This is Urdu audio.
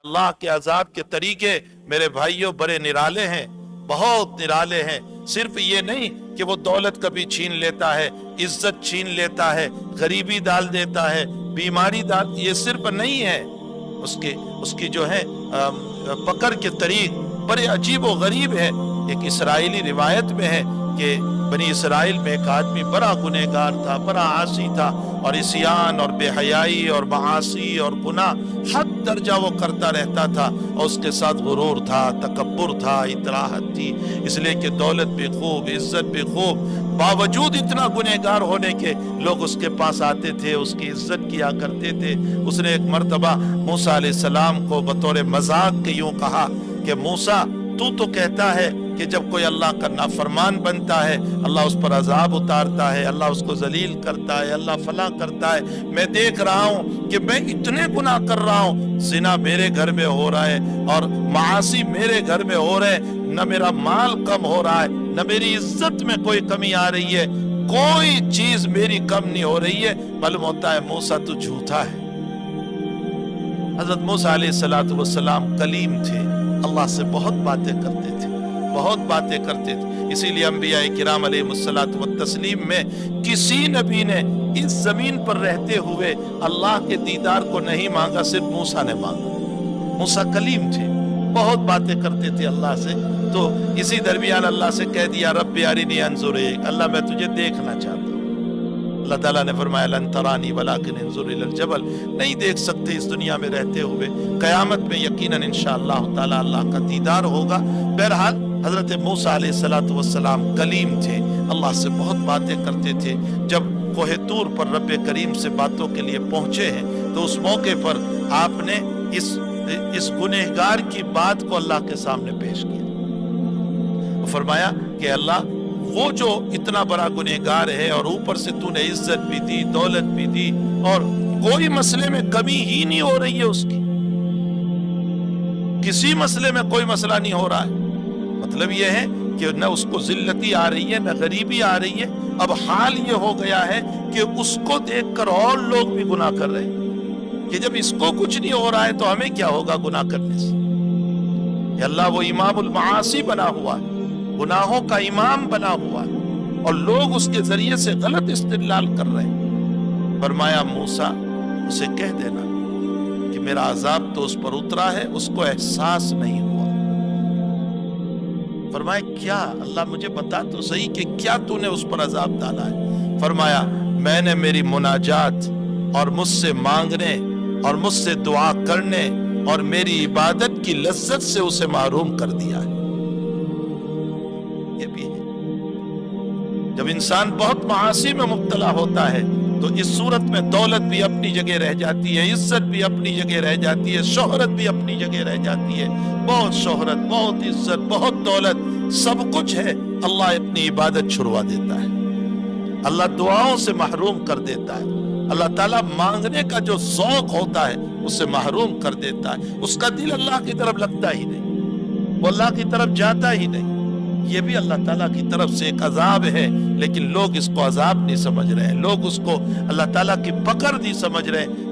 اللہ کے عذاب کے طریقے میرے بھائیوں بڑے نرالے ہیں، بہت نرالے ہیں۔ صرف یہ نہیں کہ وہ دولت کبھی چھین لیتا ہے، عزت چھین لیتا ہے، غریبی ڈال دیتا ہے، بیماری ڈال، یہ صرف نہیں ہے۔ اس کی جو ہے پکڑ کے طریق بڑے عجیب و غریب ہے۔ ایک اسرائیلی روایت میں ہے کہ بنی اسرائیل میں ایک آدمی بڑا گنہگار تھا، بڑا عاصی تھا، اور عصیان اور بے حیائی اور معاصی اور گناہ حد درجہ وہ کرتا رہتا تھا، اور اس کے ساتھ غرور تھا، تکبر تھا، اطراحت تھی، اس لیے کہ دولت بھی خوب، عزت بھی خوب، باوجود اتنا گنہگار ہونے کے لوگ اس کے پاس آتے تھے، اس کی عزت کیا کرتے تھے۔ اس نے ایک مرتبہ موسیٰ علیہ السلام کو بطور مذاق کے یوں کہا کہ موسیٰ تو کہتا ہے کہ جب کوئی اللہ کا نافرمان بنتا ہے اللہ اس پر عذاب اتارتا ہے، اللہ اس کو ذلیل کرتا ہے، اللہ فلاں کرتا ہے۔ میں دیکھ رہا ہوں کہ میں اتنے گناہ کر رہا ہوں، زنا میرے گھر میں ہو رہا ہے اور معاصی میرے گھر میں ہو رہے ہیں، نہ میرا مال کم ہو رہا ہے، نہ میری عزت میں کوئی کمی آ رہی ہے، کوئی چیز میری کم نہیں ہو رہی ہے۔ معلوم ہوتا ہے موسیٰ تو جھوٹا ہے۔ حضرت موسیٰ علیہ السلام کلیم تھے، اللہ سے بہت باتیں کرتے تھے، بہت باتیں کرتے تھے۔ اسی لیے انبیاء کرام علیہ الصلوۃ والتسلیم میں کسی نبی نے اس زمین پر رہتے ہوئے اللہ کے دیدار کو نہیں مانگا، صرف موسیٰ نے مانگا۔ موسیٰ کلیم تھے، بہت باتیں کرتے تھے اللہ سے۔ تو اسی درمیان اللہ سے کہہ دیا رب ارنی انظر الیک، اللہ میں تجھے دیکھنا چاہتا ہوں۔ اللہ تعالیٰ نے فرمایا لن ترانی ولکن انظر الی الجبل، نہیں دیکھ سکتے اس دنیا میں رہتے ہوئے، قیامت میں یقیناً انشاءاللہ تعالیٰ اللہ کا دیدار ہوگا۔ بہرحال حضرت موسیٰ علیہ السلام کلیم تھے، اللہ سے بہت باتیں کرتے تھے۔ جب کوہ طور پر رب کریم سے باتوں کے لیے پہنچے ہیں تو اس موقع پر آپ نے اس گنہگار کی بات کو اللہ کے سامنے پیش کیا۔ فرمایا کہ اللہ وہ جو اتنا بڑا گنہگار ہے اور اوپر سے تو نے عزت بھی دی، دولت بھی دی، اور کوئی مسئلے میں کمی ہی نہیں ہو رہی ہے اس کی، کسی مسئلے میں کوئی مسئلہ نہیں ہو رہا ہے۔ مطلب یہ ہے کہ نہ اس کو ذلتی آ رہی ہے، نہ غریبی آ رہی ہے۔ اب حال یہ ہو گیا ہے کہ اس کو دیکھ کر اور لوگ بھی گناہ کر رہے ہیں کہ جب اس کو کچھ نہیں ہو رہا ہے تو ہمیں کیا ہوگا گناہ کرنے سے۔ کہ اللہ وہ امام المعاصی بنا ہوا ہے، گناہوں کا امام بنا ہوا ہے، اور لوگ اس کے ذریعے سے غلط استدلال کر رہے ہیں۔ فرمایا موسیٰ اسے کہہ دینا کہ میرا عذاب تو اس پر اترا ہے، اس کو احساس نہیں ہوا۔ فرمایا کیا؟ اللہ مجھے بتا تو صحیح کہ کیا تو نے اس پر عذاب ڈالا ہے؟ فرمایا میں نے میری مناجات اور مجھ سے مانگنے اور مجھ سے دعا کرنے اور میری عبادت کی لذت سے اسے محروم کر دیا ہے۔ یہ بھی ہے جب انسان بہت معاصی میں مبتلا ہوتا ہے تو اس صورت میں دولت بھی اپنی جگہ رہ جاتی ہے، عزت بھی اپنی جگہ رہ جاتی ہے، شہرت بھی اپنی جگہ رہ جاتی ہے۔ بہت شہرت، بہت عزت، بہت دولت، سب کچھ ہے، اللہ اپنی عبادت چھڑوا دیتا ہے، اللہ دعاؤں سے محروم کر دیتا ہے، اللہ تعالیٰ مانگنے کا جو ذوق ہوتا ہے اسے محروم کر دیتا ہے۔ اس کا دل اللہ کی طرف لگتا ہی نہیں، وہ اللہ کی طرف جاتا ہی نہیں۔ یہ بھی اللہ تعالیٰ کی طرف سے ایک عذاب ہے، لیکن لوگ اس کو عذاب نہیں سمجھ رہے ہیں، لوگ اس کو اللہ تعالیٰ کی پکڑ نہیں سمجھ رہے ہیں۔